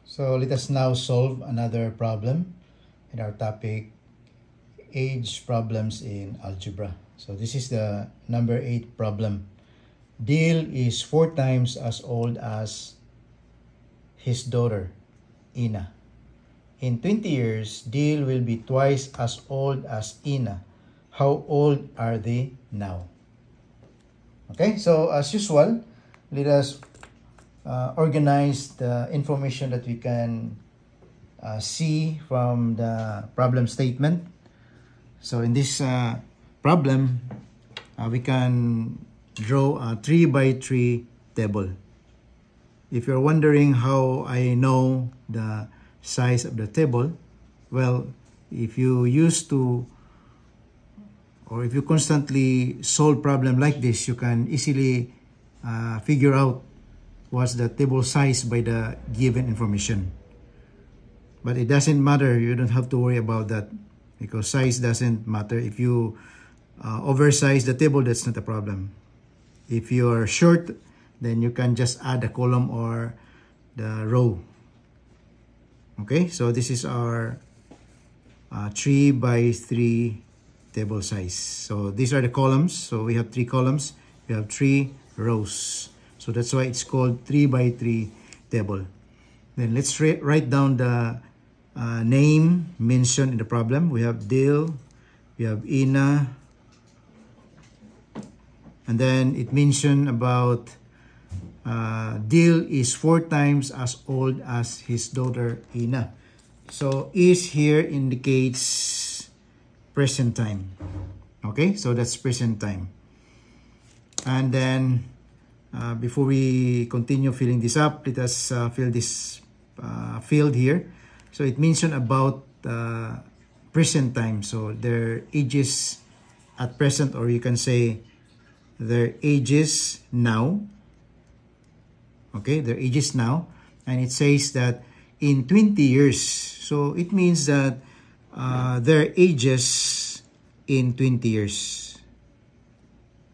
So let us now solve another problem in our topic, age problems in algebra. So this is the number 8 problem. Dale is 4 times as old as his daughter, Ina. In 20 years, Dale will be twice as old as Ina. How old are they now? Okay, so as usual, let us organize the information that we can see from the problem statement. So in this problem, we can draw a 3 by 3 table. If you're wondering how I know the size of the table, well, if you used to, or if you constantly solve problem like this, you can easily figure out what's the table size by the given information. But it doesn't matter. You don't have to worry about that because size doesn't matter. If you oversize the table, that's not a problem. If you are short, then you can just add a column or the row. Okay, so this is our 3 by 3 table size. So these are the columns. So we have 3 columns. We have 3 rows. So that's why it's called 3 by 3 table. Then let's write down the name mentioned in the problem. We have Dale, we have Ina, and then it mentioned about Dale is 4 times as old as his daughter Ina. So is here indicates present time. Okay, so that's present time. And then before we continue filling this up, let us fill this field here. So it mentioned about present time. So their ages at present, or you can say their ages now. Okay, their ages now. And it says that in 20 years. So it means that their ages in 20 years.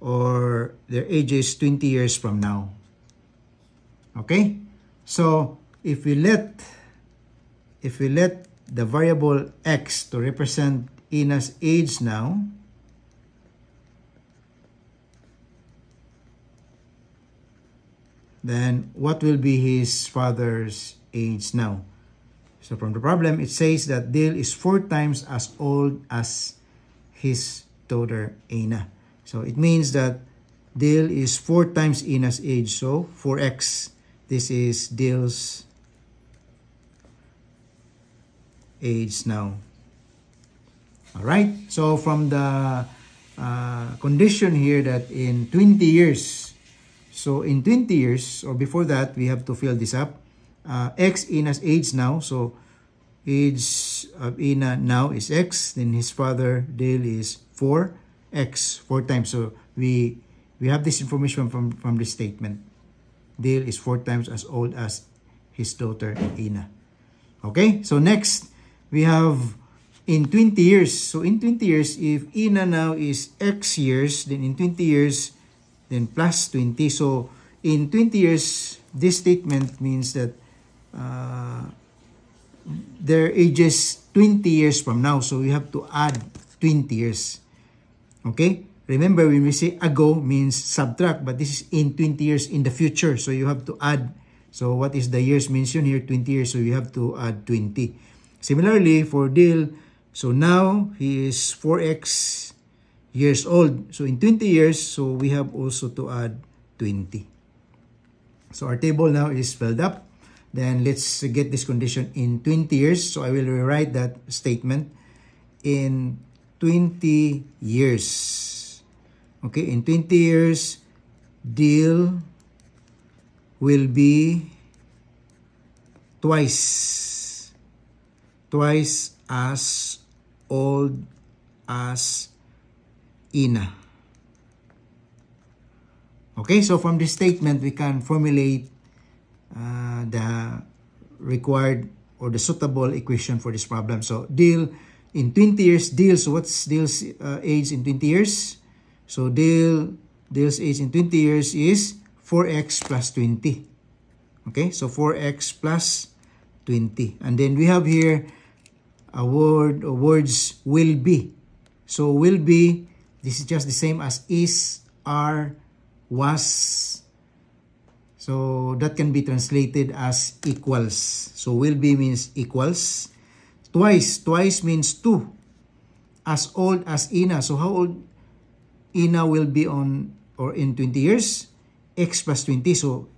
Or their ages 20 years from now. Okay? So if we let the variable x to represent Ina's age now, then what will be his father's age now? So from the problem, it says that Dale is 4 times as old as his daughter Ina. So it means that Dale is 4 times Ina's age. So 4x, this is Dale's age now. All right. So from the condition here that in 20 years, so in 20 years, or before that, we have to fill this up. X Ina's age now. So age of Ina now is x. Then his father Dale is 4x, 4 times. So we have this information from this statement. Dale is 4 times as old as his daughter Ina. Okay. So next, we have in 20 years. So in 20 years, if Ina now is x years, then in 20 years, then plus 20. So in 20 years, this statement means that their ages 20 years from now. So we have to add 20 years. Okay? Remember, when we say ago means subtract, but this is in 20 years in the future. So you have to add. So what is the years mentioned here? 20 years. So you have to add 20. Similarly, for Dale, so now he is 4x years old. So in 20 years, so we have also to add 20. So our table now is filled up. Then let's get this condition in 20 years. So I will rewrite that statement in 20 years. Okay, in 20 years, Dale will be twice as old as Ina. Okay, so from this statement, we can formulate the required or the suitable equation for this problem. So Dale in 20 years, Dale, so what's Dale's age in 20 years? So Dale's age in 20 years is 4x plus 20. Okay, so 4x plus 20. And then we have here a word or words will be. So will be, this is just the same as is, are, was. So that can be translated as equals. So will be means equals. Twice means two. As old as Ina. So how old Ina will be on or in 20 years? X plus 20. So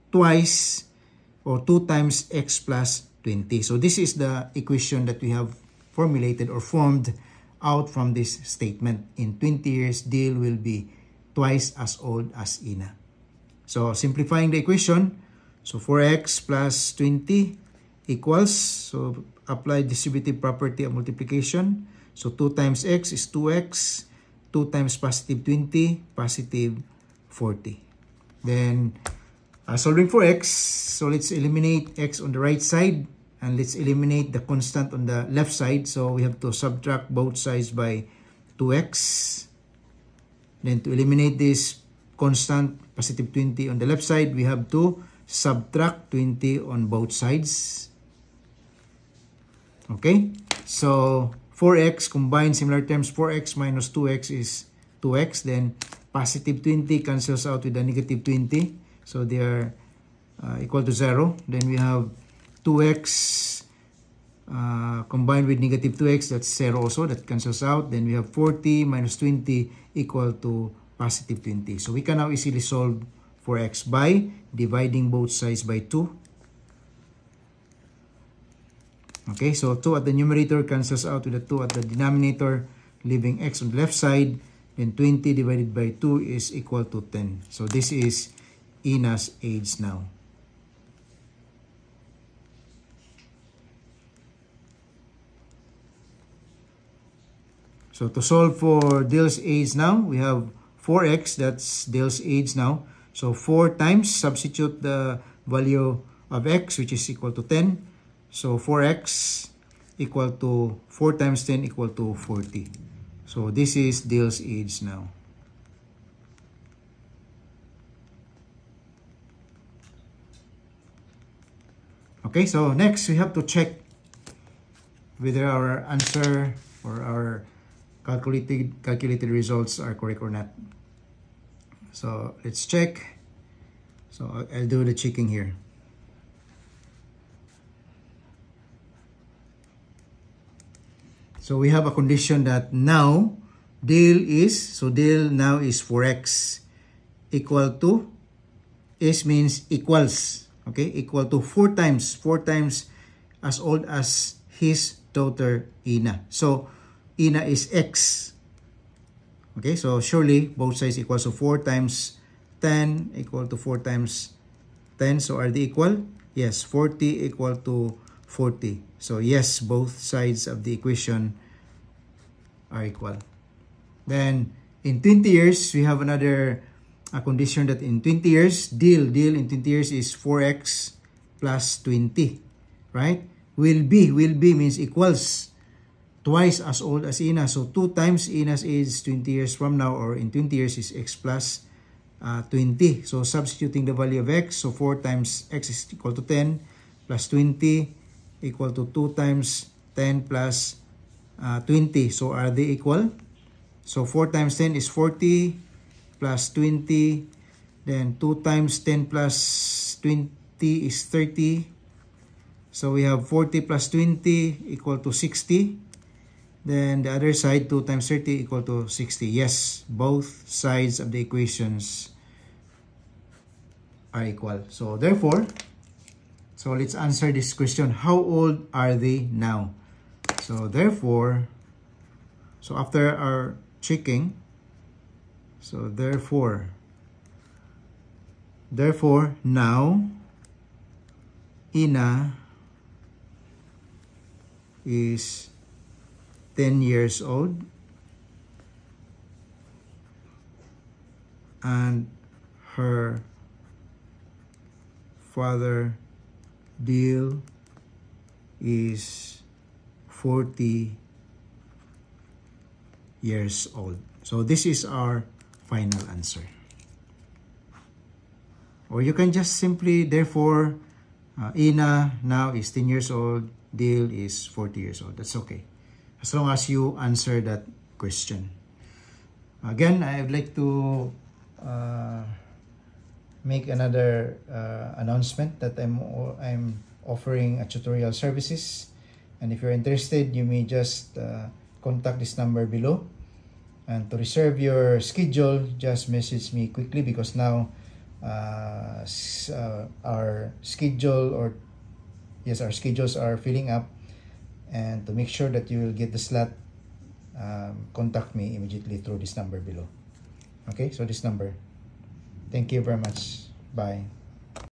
twice or 2 times x plus 20. So this is the equation that we have formulated or formed out from this statement. In 20 years, Dale will be twice as old as Ina. So simplifying the equation, so 4x plus 20 equals, so apply distributive property of multiplication. So 2 times x is 2x, 2 times positive 20, positive 40. Then solving for x, so let's eliminate x on the right side and let's eliminate the constant on the left side. So we have to subtract both sides by 2x. Then to eliminate this constant, positive 20 on the left side, we have to subtract 20 on both sides. Okay, so 4x combined similar terms, 4x minus 2x is 2x. Then positive 20 cancels out with the negative 20. So they are equal to 0. Then we have 2x combined with negative 2x, that's 0 also, that cancels out. Then we have 40 minus 20 equal to positive 20. So we can now easily solve for x by dividing both sides by 2. Okay, so 2 at the numerator cancels out with the 2 at the denominator, leaving x on the left side. Then 20 divided by 2 is equal to 10. So this is Ina's age now. So to solve for Dale's age now, we have 4x, that's Dale's age now. So 4 times, substitute the value of x, which is equal to 10. So 4x equal to 4 times 10 equal to 40. So this is Dale's age now. Okay, so next we have to check whether our answer or our calculated results are correct or not. So let's check. So I'll do the checking here. So we have a condition that now Dale now is 4x equal to, is means equals, okay, equal to 4 times as old as his daughter Ina. So Ina is x. Okay, so surely both sides equal. So 4 times 10 equal to 4 times 10. So are they equal? Yes, 40 equal to 40. So yes, both sides of the equation are equal. Then in 20 years, we have another condition that in 20 years, Dale in 20 years is 4x plus 20, right? Will be means equals twice as old as Ina. So 2 times Ina's age 20 years from now, or in 20 years, is x plus 20. So substituting the value of x, so 4 times x is equal to 10 plus 20 equal to 2 times 10 plus 20. So are they equal? So 4 times 10 is 40 plus 20. Then 2 times 10 plus 20 is 30. So we have 40 plus 20 equal to 60. Then the other side, 2 times 30 equal to 60. Yes, both sides of the equations are equal. So therefore, so let's answer this question. How old are they now? So therefore, so after our checking, so therefore now Ina is 10 years old and her father Dale is 40 years old. So this is our final answer. Or you can just simply therefore Ina now is 10 years old. Dale is 40 years old. That's okay. As long as you answer that question. Again, I would like to make another announcement that I'm offering a tutorial services. And if you're interested, you may just contact this number below. And to reserve your schedule, just message me quickly, because now our schedules are filling up. And to make sure that you will get the slot, contact me immediately through this number below. Okay, so this number. Thank you very much. Bye.